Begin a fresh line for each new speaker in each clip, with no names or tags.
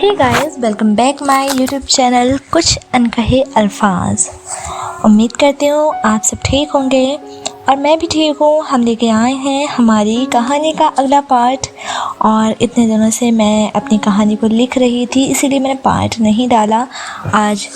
Hey guys, welcome back my YouTube channel कुछ अनकहे अल्फाज। उम्मीद करती हूँ आप सब ठीक होंगे और मैं भी ठीक हूँ। हम लेके आए हैं हमारी कहानी का अगला पार्ट और इतने दिनों से मैं अपनी कहानी को लिख रही थी, इसीलिए मैंने पार्ट नहीं डाला। आज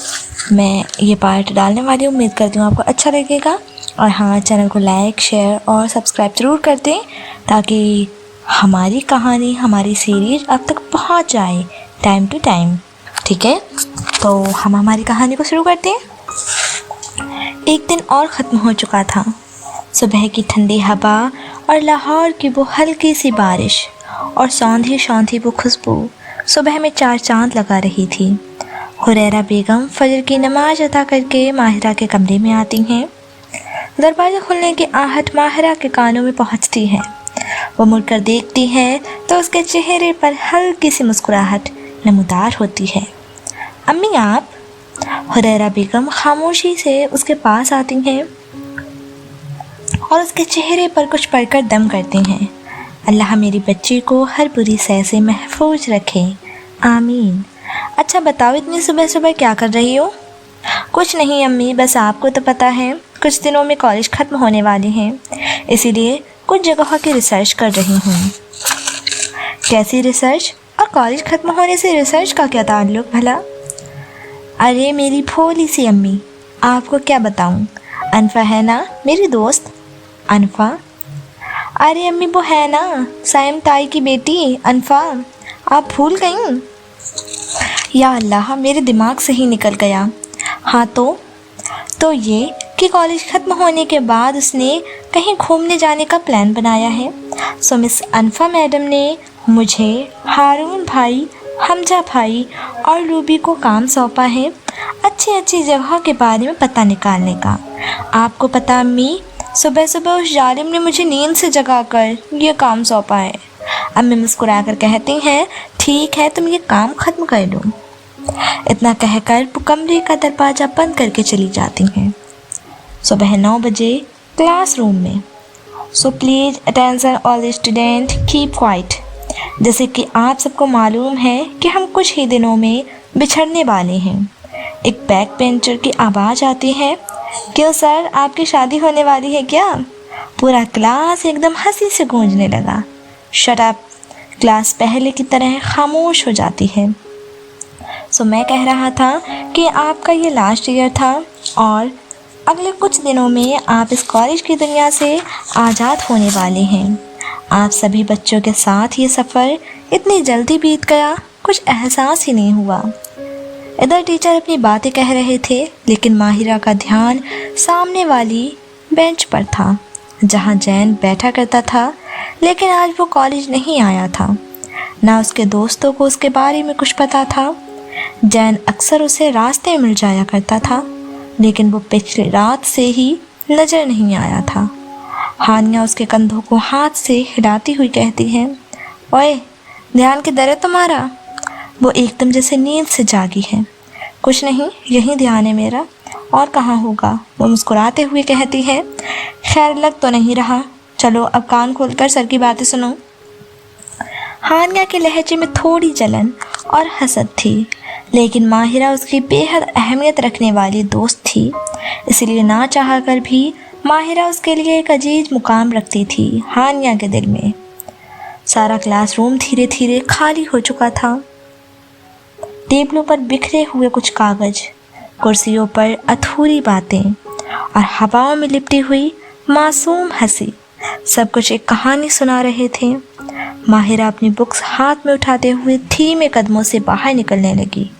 मैं ये पार्ट डालने वाली हूँ। उम्मीद करती हूँ आपको अच्छा लगेगा और हाँ, चैनल को लाइक शेयर और सब्सक्राइब ज़रूर कर दें ताकि हमारी कहानी, हमारी सीरीज आप तक पहुँच जाए टाइम टू टाइम। ठीक है, तो हम हमारी कहानी को शुरू करते हैं। एक दिन और ख़त्म हो चुका था। सुबह की ठंडी हवा और लाहौर की वो हल्की सी बारिश और सौंधी सौंधी वो खुशबू सुबह में चार चांद लगा रही थी। हुरैरा बेगम फजर की नमाज अदा करके माहिरा के कमरे में आती हैं। दरवाज़ा खुलने की आहट माहिरा के कानों में पहुंचती है। वो मुड़कर देखती है तो उसके चेहरे पर हल्की सी मुस्कुराहट नमूदार होती है। अम्मी आप? हुरैरा बेगम खामोशी से उसके पास आती हैं और उसके चेहरे पर कुछ पढ़कर दम करती हैं। अल्लाह मेरी बच्ची को हर बुरी सह से महफूज रखे, आमीन। अच्छा बताओ, इतनी सुबह सुबह क्या कर रही हो? कुछ नहीं अम्मी, बस आपको तो पता है कुछ दिनों में कॉलेज ख़त्म होने वाली हैं, इसीलिए कुछ जगहों की रिसर्च कर रही हूँ। कैसी रिसर्च? और कॉलेज ख़त्म होने से रिसर्च का क्या ताल्लुक़ भला? अरे मेरी भोली सी अम्मी, आपको क्या बताऊँ। अनफा है ना मेरी दोस्त? अनफा? अरे अम्मी वो है ना साइम ताई की बेटी अनफा, आप भूल गईं? या अल्लाह, मेरे दिमाग से ही निकल गया। हाँ तो ये कि कॉलेज ख़त्म होने के बाद उसने कहीं घूमने जाने का प्लान बनाया है। सो मिस अनफा मैडम ने मुझे, हारून भाई, हमजा भाई और रूबी को काम सौंपा है अच्छी अच्छी जगहों के बारे में पता निकालने का। आपको पता अम्मी, सुबह सुबह उस जालिम ने मुझे नींद से जगाकर ये काम सौंपा है। अम्मी मुस्कुराकर कहती हैं, ठीक है तुम ये काम ख़त्म कर लो। इतना कहकर वो कमरे का दरवाज़ा बंद करके चली जाती हैं। सुबह 9 बजे क्लासरूम में। So please attention all student, keep quiet. जैसे कि आप सबको मालूम है कि हम कुछ ही दिनों में बिछड़ने वाले हैं। एक बैक बेंचर की आवाज़ आती है, क्यों सर आपकी शादी होने वाली है क्या? पूरा क्लास एकदम हंसी से गूंजने लगा। Shut up. क्लास पहले की तरह खामोश हो जाती है। सो मैं कह रहा था कि आपका ये लास्ट ईयर था और अगले कुछ दिनों में आप इस कॉलेज की दुनिया से आज़ाद होने वाले हैं। आप सभी बच्चों के साथ ये सफ़र इतनी जल्दी बीत गया, कुछ एहसास ही नहीं हुआ। इधर टीचर अपनी बातें कह रहे थे, लेकिन माहिरा का ध्यान सामने वाली बेंच पर था जहाँ जैन बैठा करता था। लेकिन आज वो कॉलेज नहीं आया था, ना उसके दोस्तों को उसके बारे में कुछ पता था। जैन अक्सर उसे रास्ते में मिल जाया करता था, लेकिन वो पिछली रात से ही नज़र नहीं आया था। हानिया उसके कंधों को हाथ से हिलाती हुई कहती है, ओए ध्यान किधर है तुम्हारा? वो एकदम जैसे नींद से जागी है। कुछ नहीं, यही ध्यान है मेरा, और कहाँ होगा? वो मुस्कुराते हुए कहती है, खैर लग तो नहीं रहा। चलो अब कान खोलकर सर की बातें सुनो। हानिया के लहजे में थोड़ी जलन और हसद थी, लेकिन माहिरा उसकी बेहद अहमियत रखने वाली दोस्त थी, इसलिए ना चाह कर भी माहिरा उसके लिए एक अजीज मुकाम रखती थी हानिया के दिल में। सारा क्लासरूम धीरे धीरे खाली हो चुका था। टेबलों पर बिखरे हुए कुछ कागज, कुर्सियों पर अधूरी बातें और हवाओं में लिपटी हुई मासूम हंसी, सब कुछ एक कहानी सुना रहे थे। माहिरा अपनी बुक्स हाथ में उठाते हुए धीमे कदमों से बाहर निकलने लगी।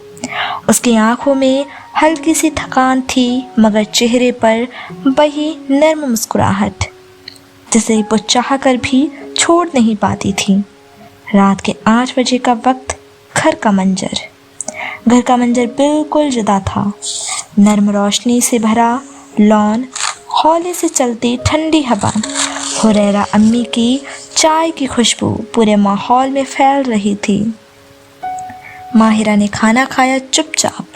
उसकी आंखों में हल्की सी थकान थी, मगर चेहरे पर वही नर्म मुस्कुराहट जिसे वो चाह कर भी छोड़ नहीं पाती थी। रात के 8 बजे का वक्त। घर का मंजर बिल्कुल जुदा था। नर्म रोशनी से भरा लॉन, हौले से चलती ठंडी हवा, हुरैरा अम्मी की चाय की खुशबू पूरे माहौल में फैल रही थी। माहिरा ने खाना खाया चुपचाप।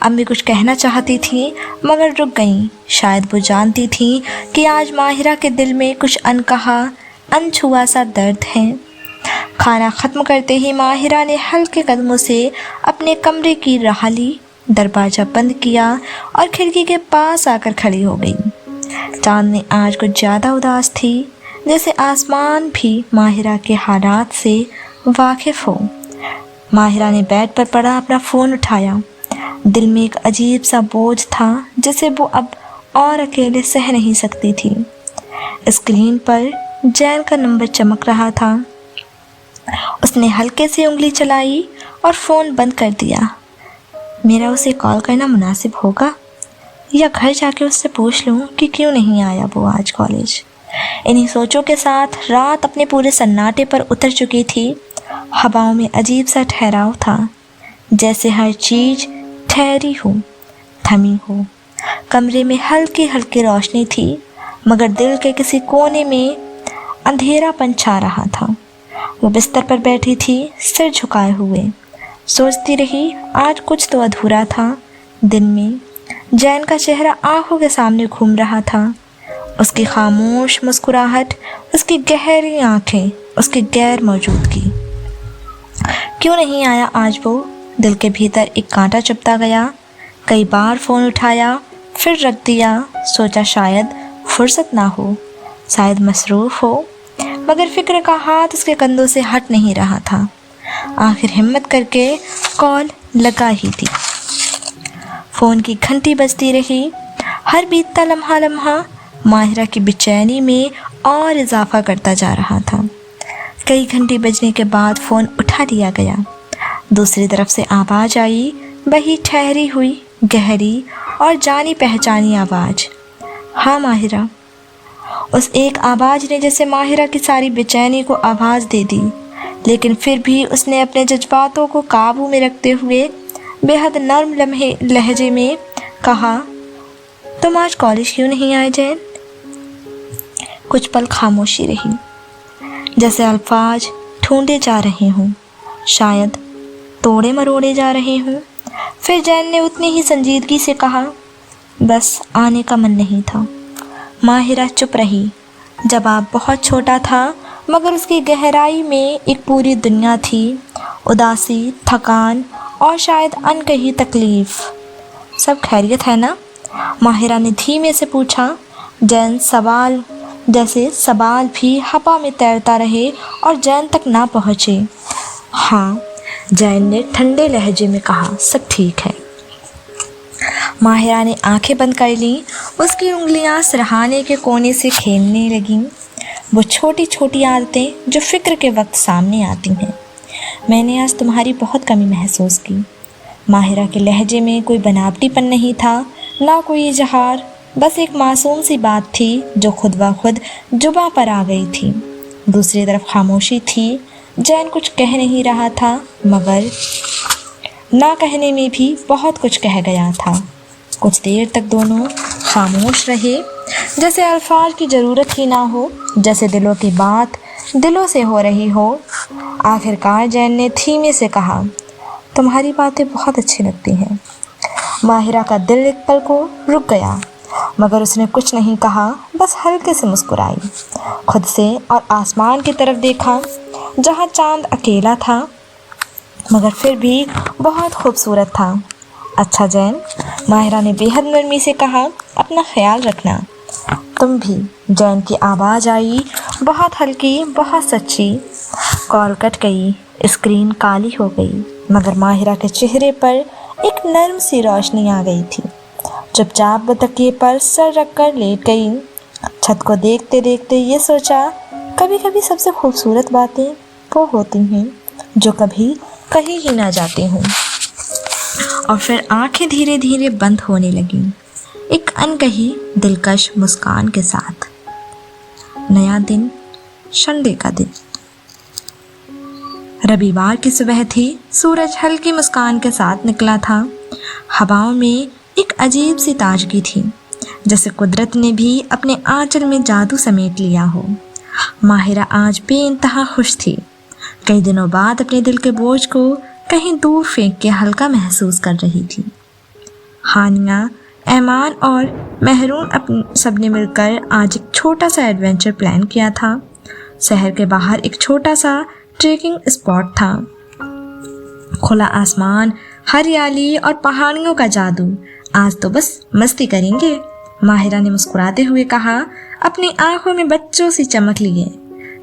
अम्मी कुछ कहना चाहती थी मगर रुक गईं। शायद वो जानती थी कि आज माहिरा के दिल में कुछ अनकहा, अनछुआ सा दर्द है। खाना ख़त्म करते ही माहिरा ने हल्के कदमों से अपने कमरे की राह ली, दरवाज़ा बंद किया और खिड़की के पास आकर खड़ी हो गई। चांदनी आज कुछ ज़्यादा उदास थी, जैसे आसमान भी माहिरा के हालात से वाकिफ़ हो। माहिरा ने बेड पर पड़ा अपना फ़ोन उठाया। दिल में एक अजीब सा बोझ था जिसे वो अब और अकेले सह नहीं सकती थी। स्क्रीन पर जैन का नंबर चमक रहा था। उसने हल्के से उंगली चलाई और फ़ोन बंद कर दिया। मेरा उसे कॉल करना मुनासिब होगा या घर जाके उससे पूछ लूँ कि क्यों नहीं आया वो आज कॉलेज। इन्हीं सोचों के साथ रात अपने पूरे सन्नाटे पर उतर चुकी थी। हवाओं में अजीब सा ठहराव था, जैसे हर चीज़ ठहरी हो, थमी हो। कमरे में हल्की हल्की रोशनी थी, मगर दिल के किसी कोने में अंधेरापन छा रहा था। वो बिस्तर पर बैठी थी, सिर झुकाए हुए। सोचती रही आज कुछ तो अधूरा था। दिन में जैन का चेहरा आंखों के सामने घूम रहा था। उसकी खामोश मुस्कुराहट, उसकी गहरी आंखें, उसकी गैर मौजूदगी। क्यों नहीं आया आज वो? दिल के भीतर एक कांटा चुभता गया। कई बार फ़ोन उठाया, फिर रख दिया। सोचा शायद फुर्सत ना हो, शायद मसरूफ़ हो, मगर फिक्र का हाथ उसके कंधों से हट नहीं रहा था। आखिर हिम्मत करके कॉल लगा ही दी। फ़ोन की घंटी बजती रही। हर बीतता लम्हा लम्हा माहिरा की बेचैनी में और इजाफा करता जा रहा था। कई घंटे बजने के बाद फ़ोन उठा लिया गया। दूसरी तरफ से आवाज़ आई, वही ठहरी हुई, गहरी और जानी पहचानी आवाज़। हाँ माहिरा। उस एक आवाज़ ने जैसे माहिरा की सारी बेचैनी को आवाज़ दे दी, लेकिन फिर भी उसने अपने जज्बातों को काबू में रखते हुए बेहद नर्म लहजे में कहा, तुम आज कॉलेज क्यों नहीं आए जैन? कुछ पल खामोशी रही, जैसे अल्फाज ढूंढे जा रहे हों, शायद तोड़े मरोड़े जा रहे हों। फिर जैन ने उतनी ही संजीदगी से कहा, बस आने का मन नहीं था। माहिरा चुप रही। जवाब बहुत छोटा था, मगर उसकी गहराई में एक पूरी दुनिया थी। उदासी, थकान और शायद अनकही तकलीफ़। सब खैरियत है ना? माहिरा ने धीमे से पूछा। जैन सवाल भी हवा में तैरता रहे और जैन तक ना पहुँचे। हाँ, जैन ने ठंडे लहजे में कहा, सब ठीक है। माहिरा ने आंखें बंद कर लीं। उसकी उंगलियां सिरहाने के कोने से खेलने लगीं। वो छोटी छोटी आदतें जो फ़िक्र के वक्त सामने आती हैं। मैंने आज तुम्हारी बहुत कमी महसूस की। माहिरा के लहजे में कोई बनावटीपन नहीं था, ना कोई इजहार, बस एक मासूम सी बात थी जो खुद ब खुद जुबां पर आ गई थी। दूसरी तरफ खामोशी थी। जैन कुछ कह नहीं रहा था, मगर ना कहने में भी बहुत कुछ कह गया था। कुछ देर तक दोनों खामोश रहे, जैसे अल्फाज की ज़रूरत ही ना हो, जैसे दिलों की बात दिलों से हो रही हो। आखिरकार जैन ने धीमे से कहा, तुम्हारी बातें बहुत अच्छी लगती हैं। माहिरा का दिल एक पल को रुक गया, मगर उसने कुछ नहीं कहा, बस हल्के से मुस्कुराई। खुद से और आसमान की तरफ देखा, जहाँ चांद अकेला था, मगर फिर भी बहुत खूबसूरत था। अच्छा जैन, माहिरा ने बेहद नरमी से कहा, अपना ख्याल रखना। तुम भी। जैन की आवाज़ आई, बहुत हल्की, बहुत सच्ची। कॉल कट गई। स्क्रीन काली हो गई, मगर माहिरा के चेहरे पर एक नर्म सी रोशनी आ गई थी। चुपचाप वो तकिए पर सर रखकर लेट गई। छत को देखते देखते ये सोचा, कभी कभी सबसे खूबसूरत बातें वो होती हैं जो कभी कहीं ही ना जाती हूँ। और फिर आंखें धीरे धीरे बंद होने लगीं, एक अनकही दिलकश मुस्कान के साथ। नया दिन, संडे का दिन। रविवार की सुबह थी। सूरज हल्की मुस्कान के साथ निकला था। हवाओं में एक अजीब सी ताजगी थी, जैसे कुदरत ने भी अपने आंचल में जादू समेट लिया हो। माहिरा आज बेइंतहा खुश थी। कई दिनों बाद अपने दिल के बोझ को कहीं दूर फेंक के हल्का महसूस कर रही थी। हानिया, ऐमान और महरून सबने मिलकर आज एक छोटा सा एडवेंचर प्लान किया था। शहर के बाहर एक छोटा सा ट्रेकिंग स्पॉट था। खुला आसमान, हरियाली और पहाड़ियों का जादू। आज तो बस मस्ती करेंगे, माहिरा ने मुस्कुराते हुए कहा, अपनी आंखों में बच्चों सी चमक लिए।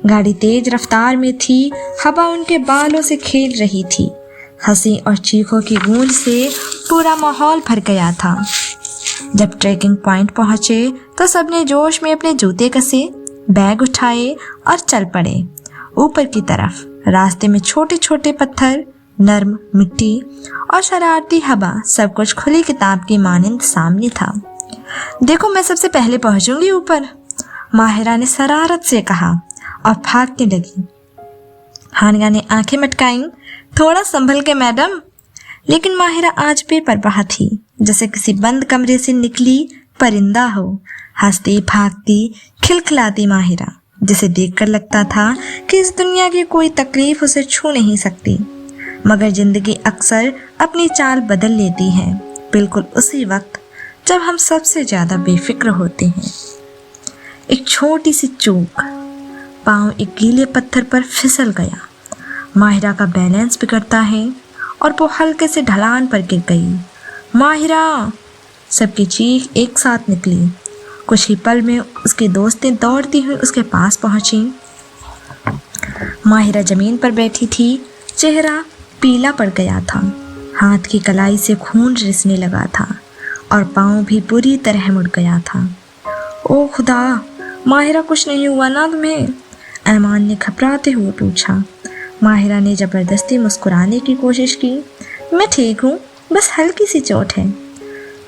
गाड़ी तेज रफ्तार में थी, हवा उनके बालों से खेल रही थी। हंसी और चीखों की गूंज से पूरा माहौल भर गया था। जब ट्रेकिंग पॉइंट पहुंचे तो सबने जोश में अपने जूते कसे, बैग उठाए और चल पड़े ऊपर की तरफ। रास्ते में छोटे छोटे पत्थर, नर्म मिट्टी और शरारती हवा, सब कुछ खुली किताब की मानिंद सामने था। देखो, मैं सबसे पहले पहुंचूंगी ऊपर, माहिरा ने शरारत से कहा और भागने लगी। हानिया ने आंखें मटकाईं, थोड़ा संभल के मैडम। लेकिन माहिरा आज बेपरवाह थी, जैसे किसी बंद कमरे से निकली परिंदा हो। हंसती, भागती, खिलखिलाती माहिरा, जिसे देखकर लगता था कि इस दुनिया की कोई तकलीफ उसे छू नहीं सकती। मगर जिंदगी अक्सर अपनी चाल बदल लेती है, बिल्कुल उसी वक्त जब हम सबसे ज्यादा बेफिक्र होते हैं। एक छोटी सी चूक, पांव एक गीले पत्थर पर फिसल गया। माहिरा का बैलेंस बिगड़ता है और वो हल्के से ढलान पर गिर गई। माहिरा! सबकी चीख एक साथ निकली। कुछ ही पल में उसकी दोस्तें दौड़ती हुई उसके पास पहुंची। माहिरा जमीन पर बैठी थी, चेहरा पीला पड़ गया था, हाथ की कलाई से खून रिसने लगा था और पाँव भी बुरी तरह मुड़ गया था। ओ खुदा, माहिरा, कुछ नहीं हुआ ना तुम्हें? ऐमान ने घबराते हुए पूछा। माहिरा ने ज़बरदस्ती मुस्कुराने की कोशिश की। मैं ठीक हूँ, बस हल्की सी चोट है।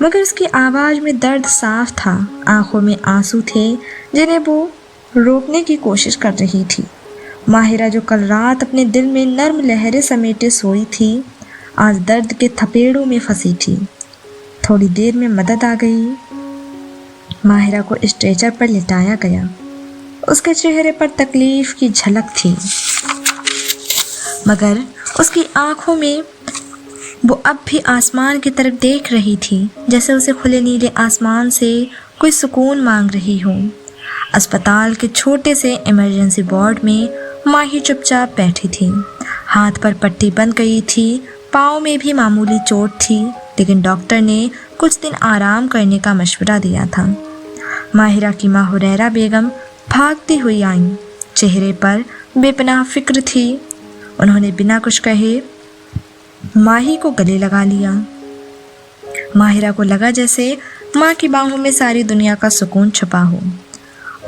मगर उसकी आवाज़ में दर्द साफ था, आंखों में आंसू थे जिन्हें वो रोकने की कोशिश कर रही थी। माहिरा, जो कल रात अपने दिल में नर्म लहरें समेटे सोई थी, आज दर्द के थपेड़ों में फंसी थी। थोड़ी देर में मदद आ गई। माहिरा को स्ट्रेचर पर लिटाया गया। उसके चेहरे पर तकलीफ की झलक थी, मगर उसकी आंखों में वो अब भी आसमान की तरफ देख रही थी, जैसे उसे खुले नीले आसमान से कोई सुकून मांग रही हो। अस्पताल के छोटे से इमरजेंसी वार्ड में माही चुपचाप बैठी थी। हाथ पर पट्टी बंध गई थी, पाँव में भी मामूली चोट थी, लेकिन डॉक्टर ने कुछ दिन आराम करने का मशवरा दिया था। माहिरा की माँ हुरैरा बेगम भागती हुई आईं। चेहरे पर बेपनाह फिक्र थी। उन्होंने बिना कुछ कहे माही को गले लगा लिया। माहिरा को लगा जैसे माँ की बाहों में सारी दुनिया का सुकून छुपा हो,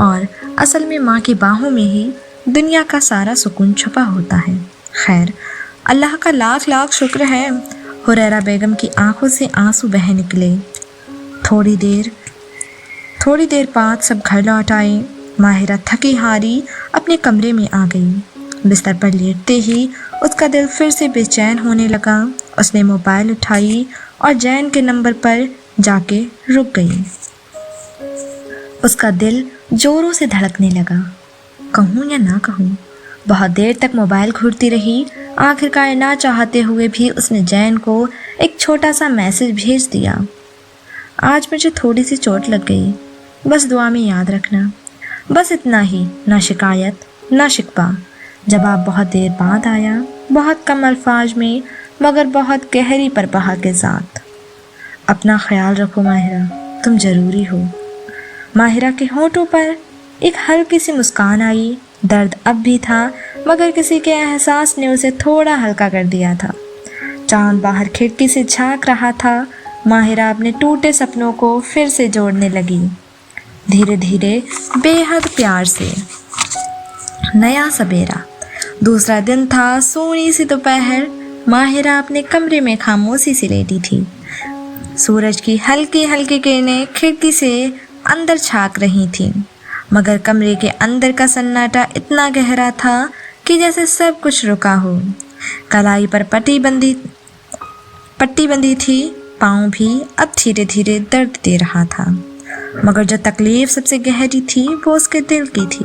और असल में माँ की बाहों में ही दुनिया का सारा सुकून छुपा होता है। खैर, अल्लाह का लाख लाख शुक्र है। हुरैरा बेगम की आंखों से आंसू बह निकले। थोड़ी देर बाद सब घर लौट आए। माहिरा थकी हारी अपने कमरे में आ गई। बिस्तर पर लेटते ही उसका दिल फिर से बेचैन होने लगा। उसने मोबाइल उठाई और जैन के नंबर पर जाके रुक गई। उसका दिल जोरों से धड़कने लगा। कहूँ या ना कहूँ, बहुत देर तक मोबाइल घूरती रही। आखिरकार ना चाहते हुए भी उसने जैन को एक छोटा सा मैसेज भेज दिया। आज मुझे थोड़ी सी चोट लग गई, बस दुआ में याद रखना। बस इतना ही, ना शिकायत ना शिकवा। जवाब बहुत देर बाद आया, बहुत कम अल्फाज में, मगर बहुत गहरी परवाह के साथ। अपना ख्याल रखो माहिरा, तुम ज़रूरी हो। माहिरा के होंठों पर एक हल्की सी मुस्कान आई। दर्द अब भी था, मगर किसी के एहसास ने उसे थोड़ा हल्का कर दिया था। चांद बाहर खिड़की से झांक रहा था। माहिरा अपने टूटे सपनों को फिर से जोड़ने लगी, धीरे धीरे, बेहद प्यार से। नया सवेरा, दूसरा दिन था, सोनी सी दोपहर। माहिरा अपने कमरे में खामोशी से लेटी थी। सूरज की हल्की हल्की किरणें खिड़की से अंदर झांक रही थीं, मगर कमरे के अंदर का सन्नाटा इतना गहरा था कि जैसे सब कुछ रुका हो। कलाई पर पट्टी बंधी थी, पाँव भी अब धीरे धीरे दर्द दे रहा था, मगर जो तकलीफ सबसे गहरी थी वो उसके दिल की थी।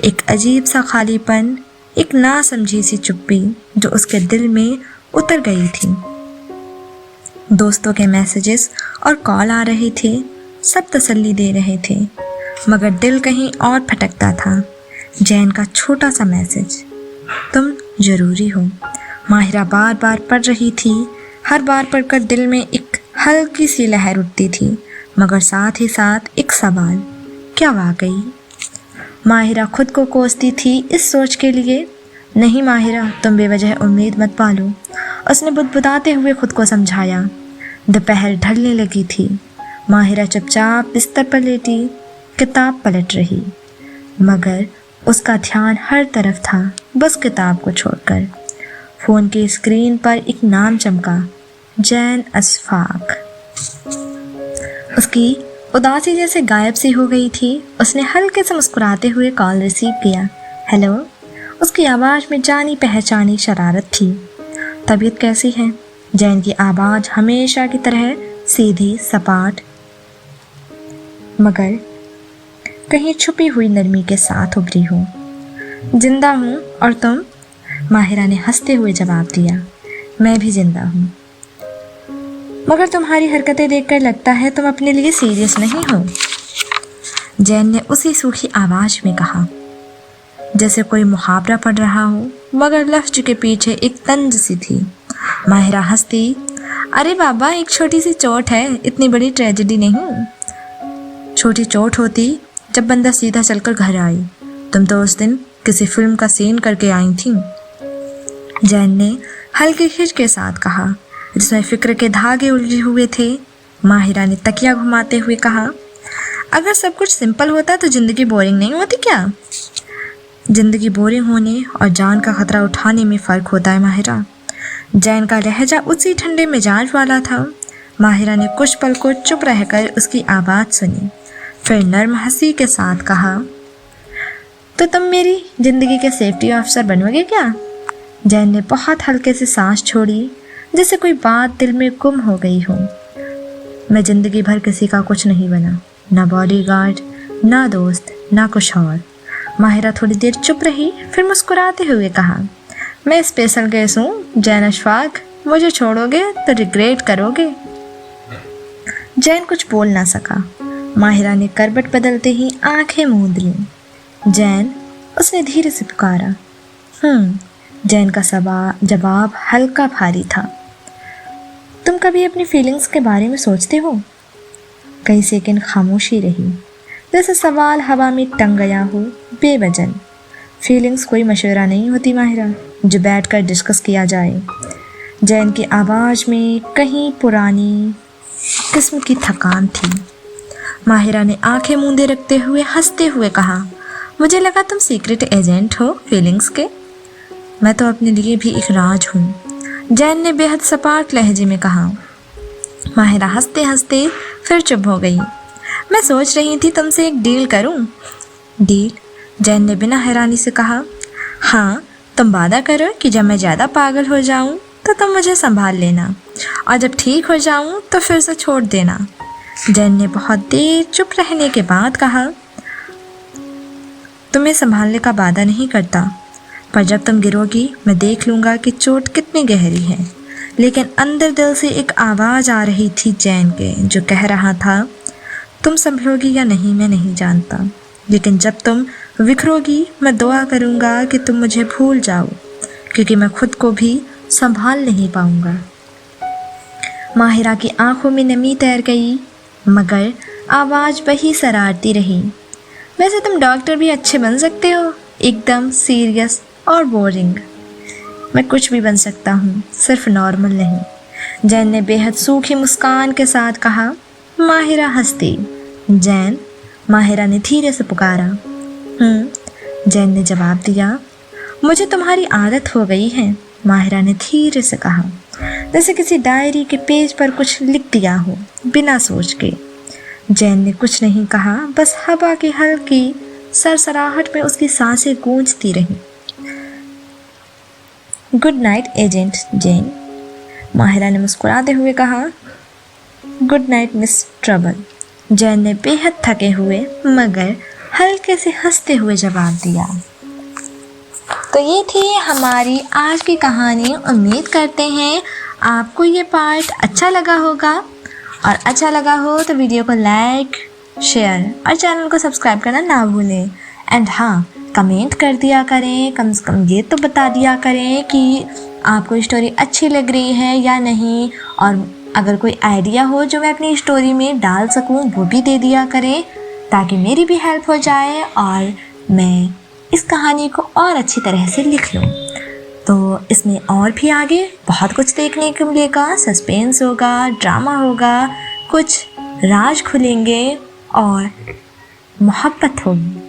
एक अजीब सा खालीपन, एक ना समझी सी चुप्पी जो उसके दिल में उतर गई थी। दोस्तों के मैसेजेस और कॉल आ रहे थे, सब तसल्ली दे रहे थे, मगर दिल कहीं और भटकता था। जैन का छोटा सा मैसेज, तुम ज़रूरी हो। माहिरा बार बार पढ़ रही थी। हर बार पढ़कर दिल में एक हल्की सी लहर उठती थी, मगर साथ ही साथ एक सवाल, क्या वाकई? माहिरा खुद को कोसती थी इस सोच के लिए। नहीं माहिरा, तुम बेवजह उम्मीद मत पालो, उसने बुदबुदाते हुए खुद को समझाया। दोपहर ढलने लगी थी। माहिरा चुपचाप बिस्तर पर लेटी किताब पलट रही, मगर उसका ध्यान हर तरफ था, बस किताब को छोड़कर। फ़ोन की स्क्रीन पर एक नाम चमका, जैन अशफाक। उसकी उदासी जैसे गायब सी हो गई थी। उसने हल्के से मुस्कुराते हुए कॉल रिसीव किया। हेलो। उसकी आवाज़ में जानी पहचानी शरारत थी। तबीयत कैसी है? जैन की आवाज़ हमेशा की तरह सीधी सपाट, मगर कहीं छुपी हुई नरमी के साथ उभरी हो। जिंदा हूँ, और तुम? माहिरा ने हंसते हुए जवाब दिया, मैं भी जिंदा हूँ, मगर तुम्हारी हरकतें देखकर लगता है तुम अपने लिए सीरियस नहीं हो। जैन ने उसी सूखी आवाज़ में कहा, जैसे कोई मुहावरा पढ़ रहा हो, मगर लफ्ज़ के पीछे एक तंज सी थी। माहिरा हंसती, अरे बाबा, एक छोटी सी चोट है, इतनी बड़ी ट्रेजेडी नहीं। छोटी चोट होती जब बंदा सीधा चलकर घर आई। तुम तो उस दिन किसी फिल्म का सीन करके आई थी, जैन ने हल्की खिंच के साथ कहा, जिसमें फिक्र के धागे उलझे हुए थे। माहिरा ने तकिया घुमाते हुए कहा, अगर सब कुछ सिंपल होता तो ज़िंदगी बोरिंग नहीं होती क्या? ज़िंदगी बोरिंग होने और जान का खतरा उठाने में फ़र्क होता है माहिरा। जैन का लहजा उसी ठंडे मिजाज वाला था। माहिरा ने कुछ पल को चुप रहकर उसकी आवाज़ सुनी, फिर नर्म हंसी के साथ कहा, तो तुम मेरी ज़िंदगी के सेफ्टी ऑफिसर बनोगे क्या? जैन ने बहुत हल्के से सांस छोड़ी, जैसे कोई बात दिल में गुम हो गई हो। मैं ज़िंदगी भर किसी का कुछ नहीं बना, ना बॉडीगार्ड, ना दोस्त, ना कुछ और। माहिरा थोड़ी देर चुप रही, फिर मुस्कुराते हुए कहा, मैं स्पेशल गेस्ट हूँ जैन अशफाक, मुझे छोड़ोगे तो रिग्रेट करोगे। जैन कुछ बोल ना सका। माहिरा ने करवट बदलते ही आंखें मूंद लीं। जैन, उसने धीरे से पुकारा। जैन का जवाब हल्का भारी था। तुम कभी अपनी फीलिंग्स के बारे में सोचते हो? कई सेकंड खामोशी रही, जैसे सवाल हवा में टंग गया हो, बेवजन। फीलिंग्स कोई मशवरा नहीं होती माहिरा, जो बैठकर डिस्कस किया जाए। जैन की आवाज़ में कहीं पुरानी किस्म की थकान थी। माहिरा ने आंखें मूंदे रखते हुए हंसते हुए कहा, मुझे लगा तुम सीक्रेट एजेंट हो फीलिंग्स के। मैं तो अपने लिए भी एक राज हूँ, जैन ने बेहद सपाट लहजे में कहा। माहिरा हंसते हंसते फिर चुप हो गई। मैं सोच रही थी तुमसे एक डील करूँ। डील? जैन ने बिना हैरानी से कहा, हाँ, तुम वादा करो कि जब मैं ज़्यादा पागल हो जाऊँ तो तुम मुझे संभाल लेना, और जब ठीक हो जाऊँ तो फिर से छोड़ देना। जैन ने बहुत देर चुप रहने के बाद कहा, तुम्हें संभालने का वादा नहीं करता, पर जब तुम गिरोगी मैं देख लूँगा कि चोट कितनी गहरी है। लेकिन अंदर दिल से एक आवाज़ आ रही थी जैन के, जो कह रहा था, तुम संभलोगी या नहीं मैं नहीं जानता, लेकिन जब तुम बिखरोगी मैं दुआ करूँगा कि तुम मुझे भूल जाओ, क्योंकि मैं खुद को भी संभाल नहीं पाऊँगा। माहिरा की आंखों में नमी तैर गई, मगर आवाज़ वही शरारती रही। वैसे तुम डॉक्टर भी अच्छे बन सकते हो, एकदम सीरियस और बोरिंग। मैं कुछ भी बन सकता हूँ, सिर्फ नॉर्मल नहीं। जैन ने बेहद सूखी मुस्कान के साथ कहा। माहिरा हंसती। जैन, माहिरा ने धीरे से पुकारा। जैन ने जवाब दिया। मुझे तुम्हारी आदत हो गई है, माहिरा ने धीरे से कहा, जैसे किसी डायरी के पेज पर कुछ लिख दिया हो बिना सोच के। जैन ने कुछ नहीं कहा, बस हवा की हल्की सरसराहट में उसकी सांसें गूंजती रहीं। Good night agent Jain, Mahira ने मुस्कुराते हुए कहा। Good night miss trouble, Jain ने बेहद थके हुए मगर हल्के से हंसते हुए जवाब दिया। तो ये थी हमारी आज की कहानी। उम्मीद करते हैं आपको ये पार्ट अच्छा लगा होगा, और अच्छा लगा हो तो वीडियो को लाइक, शेयर और चैनल को सब्सक्राइब करना ना भूलें। एंड हाँ, कमेंट कर दिया करें, कम से कम ये तो बता दिया करें कि आपको स्टोरी अच्छी लग रही है या नहीं, और अगर कोई आइडिया हो जो मैं अपनी स्टोरी में डाल सकूं वो भी दे दिया करें, ताकि मेरी भी हेल्प हो जाए और मैं इस कहानी को और अच्छी तरह से लिख लूं। तो इसमें और भी आगे बहुत कुछ देखने को मिलेगा, सस्पेंस होगा, ड्रामा होगा, कुछ राज खुलेंगे और मोहब्बत होगी।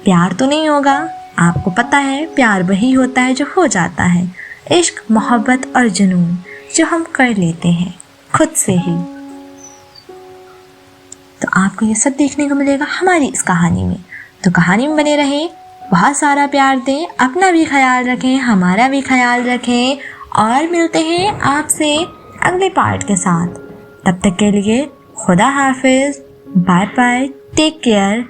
प्यार तो नहीं होगा, आपको पता है प्यार वही होता है जो हो जाता है, इश्क, मोहब्बत और जुनून जो हम कर लेते हैं खुद से ही। तो आपको ये सब देखने को मिलेगा हमारी इस कहानी में। तो कहानी में बने रहें, बहुत सारा प्यार दें, अपना भी ख्याल रखें, हमारा भी ख्याल रखें, और मिलते हैं आपसे अगले पार्ट के साथ। तब तक के लिए खुदा हाफिज़, बाय बाय, टेक केयर।